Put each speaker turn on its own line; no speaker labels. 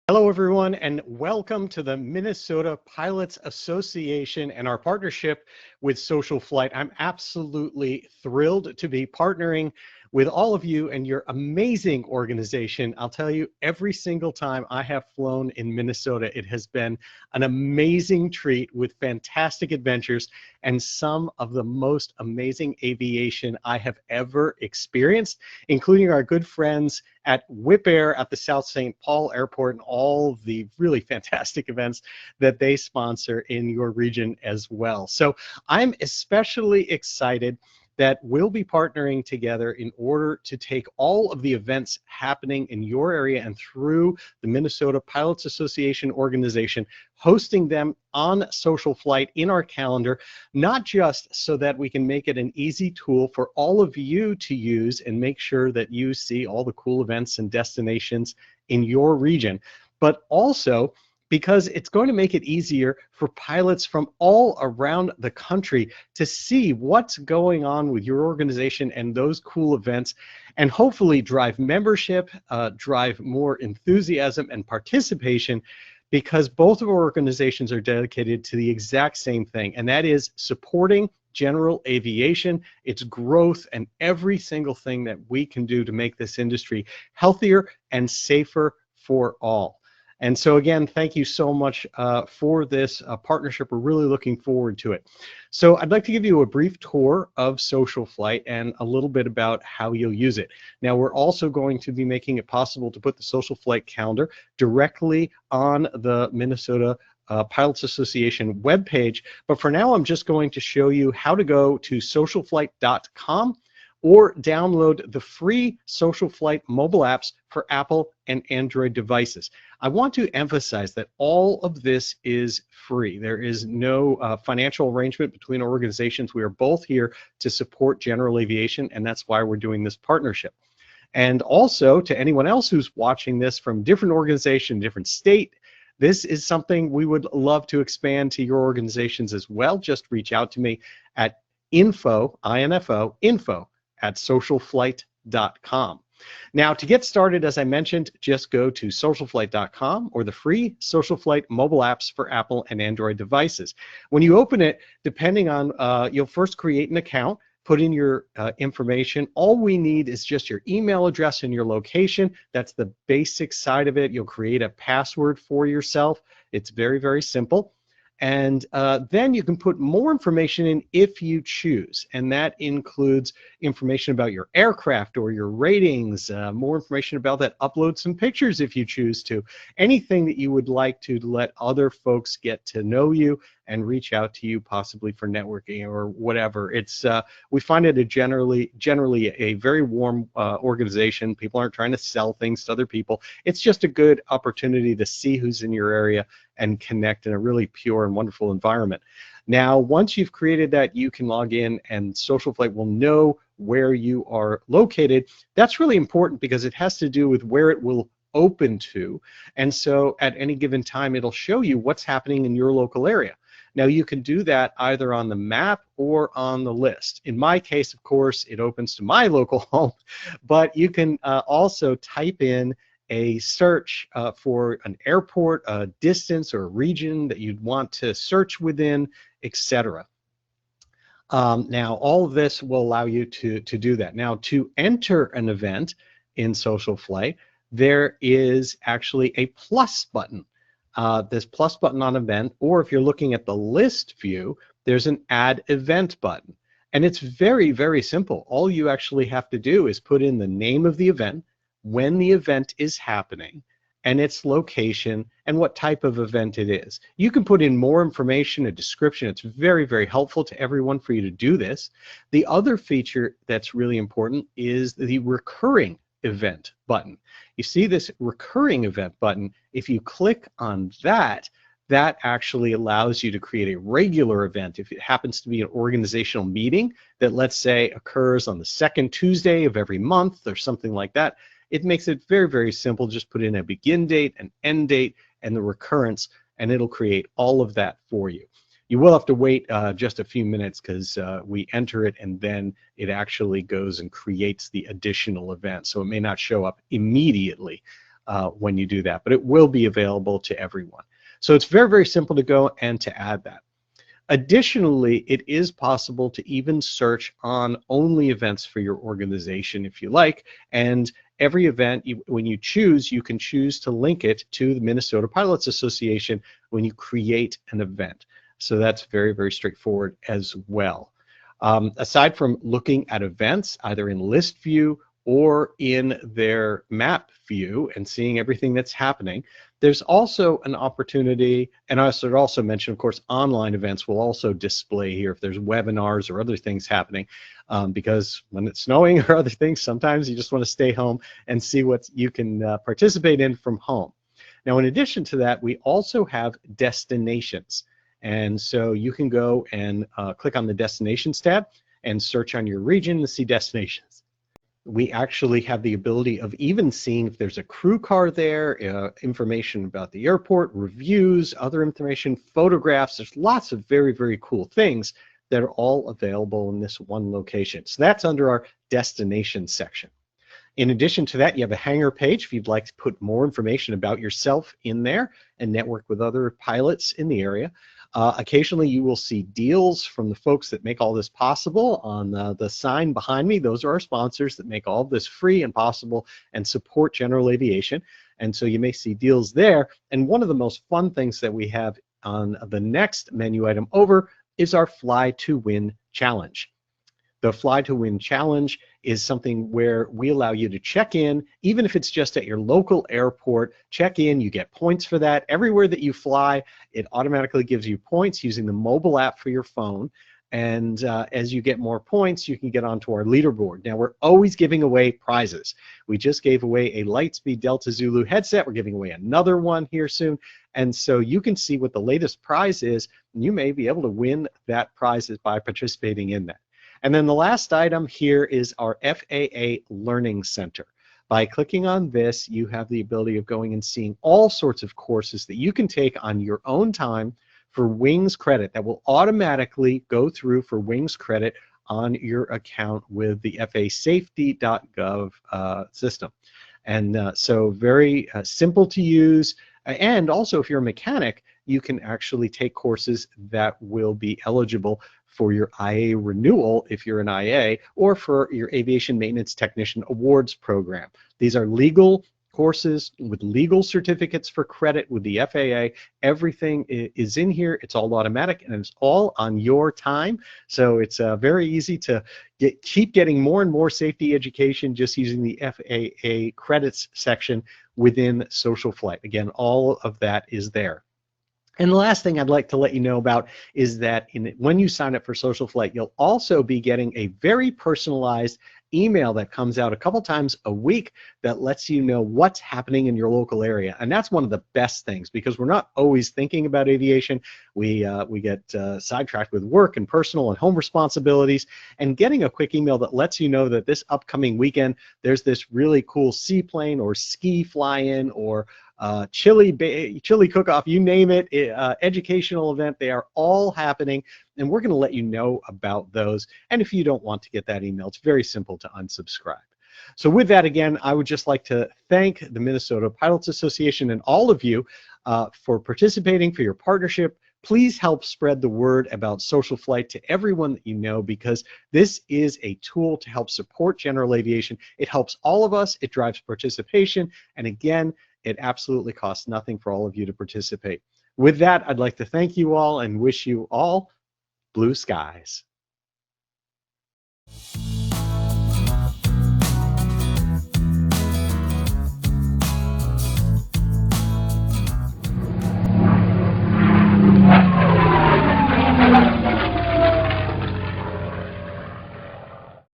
Hello, everyone, and welcome to the Minnesota Pilots Association and our partnership with SocialFlight. I'm absolutely thrilled to be partnering with all of you and your amazing organization. I'll tell you, every single time I have flown in Minnesota, it has been an amazing treat with fantastic adventures and some of the most amazing aviation I have ever experienced, including our good friends at Wipaire at the South St. Paul Airport and all the really fantastic events that they sponsor in your region as well. So I'm especially excited that we'll be partnering together in order to take all of the events happening in your area and through the Minnesota Pilots Association organization, hosting them on SocialFlight in our calendar, not just so that we can make it an easy tool for all of you to use and make sure that you see all the cool events and destinations in your region, but also because it's going to make it easier for pilots from all around the country to see what's going on with your organization and those cool events, and hopefully drive membership, drive more enthusiasm and participation, because both of our organizations are dedicated to the exact same thing, and that is supporting general aviation, its growth, and every single thing that we can do to make this industry healthier and safer for all. And so again, thank you so much for this partnership. We're really looking forward to it. So I'd like to give you a brief tour of SocialFlight and a little bit about how you'll use it. Now, we're also going to be making it possible to put the SocialFlight calendar directly on the Minnesota Pilots Association webpage. But for now, I'm just going to show you how to go to socialflight.com or download the free SocialFlight mobile apps for Apple and Android devices. I want to emphasize that all of this is free. There is no financial arrangement between organizations. We are both here to support general aviation, and that's why we're doing this partnership. And also, to anyone else who's watching this from different organization, different state, this is something we would love to expand to your organizations as well. Just reach out to me at info at socialflight.com. Now, to get started, as I mentioned, just go to socialflight.com or the free SocialFlight mobile apps for Apple and Android devices. When you open it, depending on, you'll first create an account, put in your information. All we need is just your email address and your location. That's the basic side of it. You'll create a password for yourself. It's very, very simple. And then you can put more information in if you choose, and that includes information about your aircraft or your ratings, more information about that, upload some pictures if you choose to, anything that you would like to let other folks get to know you and reach out to you possibly for networking or whatever. It's we find it a generally a very warm organization. People aren't trying to sell things to other people. It's just a good opportunity to see who's in your area and connect in a really pure and wonderful environment. Now, once you've created that, you can log in and SocialFlight will know where you are located. That's really important because it has to do with where it will open to. And so at any given time, it'll show you what's happening in your local area. Now, you can do that either on the map or on the list. In my case, of course, it opens to my local home, but you can also type in a search for an airport, a distance, or a region that you'd want to search within, etc. Now, all of this will allow you to do that. Now, to enter an event in SocialFlight, there is actually a plus button. This plus button on event, or if you're looking at the list view, there's an add event button. And it's very, very simple. All you actually have to do is put in the name of the event, when the event is happening, and its location, and what type of event it is. You can put in more information, a description. It's very, very helpful to everyone for you to do this. The other feature that's really important is the recurring event button. You see this recurring event button, if you click on that, that actually allows you to create a regular event. If it happens to be an organizational meeting that, let's say, occurs on the second Tuesday of every month or something like that, it makes it very, very simple. Just put in a begin date, an end date, and the recurrence, and it'll create all of that for you. You will have to wait just a few minutes because we enter it and then it actually goes and creates the additional event. So it may not show up immediately. when you do that, but it will be available to everyone. So it's very, very simple to go and to add that. Additionally, it is possible to even search on only events for your organization if you like, and every event, when you choose, you can choose to link it to the Minnesota Pilots Association when you create an event. So that's very, very straightforward as well. Aside from looking at events, either in list view or in their map view and seeing everything that's happening, there's also an opportunity, and I should also mention, of course, online events will also display here if there's webinars or other things happening, because when it's snowing or other things, sometimes you just want to stay home and see what you can participate in from home. Now, in addition to that, we also have destinations. And so you can go and click on the Destinations tab and search on your region to see destinations. We actually have the ability of even seeing if there's a crew car there, information about the airport, reviews, other information, photographs. There's lots of very, very cool things that are all available in this one location. So that's under our Destination section. In addition to that, you have a hangar page if you'd like to put more information about yourself in there and network with other pilots in the area. Occasionally you will see deals from the folks that make all this possible. On the sign behind me, those are our sponsors that make all of this free and possible and support general aviation. And so you may see deals there. And one of the most fun things that we have on the next menu item over is our Fly to Win Challenge. The Fly to Win Challenge is something where we allow you to check in, even if it's just at your local airport, check in, you get points for that. Everywhere that you fly, it automatically gives you points using the mobile app for your phone. And as you get more points, you can get onto our leaderboard. Now, we're always giving away prizes. We just gave away a Lightspeed Delta Zulu headset. We're giving away another one here soon. And so you can see what the latest prize is, and you may be able to win that prize by participating in that. And then the last item here is our FAA Learning Center. By clicking on this, you have the ability of going and seeing all sorts of courses that you can take on your own time for Wings credit that will automatically go through for Wings credit on your account with the FASafety.gov system. And so very simple to use. And also, if you're a mechanic, you can actually take courses that will be eligible for your IA renewal if you're an IA, or for your Aviation Maintenance Technician Awards program. These are legal courses with legal certificates for credit with the FAA. Everything is in here. It's all automatic and it's all on your time. So it's very easy to keep getting more and more safety education just using the FAA credits section within SocialFlight. Again, all of that is there. And the last thing I'd like to let you know about is that when you sign up for SocialFlight, you'll also be getting a very personalized email that comes out a couple times a week that lets you know what's happening in your local area. And that's one of the best things, because we're not always thinking about aviation. We get sidetracked with work and personal and home responsibilities, and getting a quick email that lets you know that this upcoming weekend there's this really cool seaplane or ski fly-in or chili cook-off, you name it, educational event, they are all happening, and we're going to let you know about those. And if you don't want to get that email, it's very simple to unsubscribe. So with that, again, I would just like to thank the Minnesota Pilots Association and all of you for participating, for your partnership. Please help spread the word about SocialFlight to everyone that you know, because this is a tool to help support general aviation. It helps all of us, it drives participation, and again, it absolutely costs nothing for all of you to participate. With that, I'd like to thank you all and wish you all blue skies.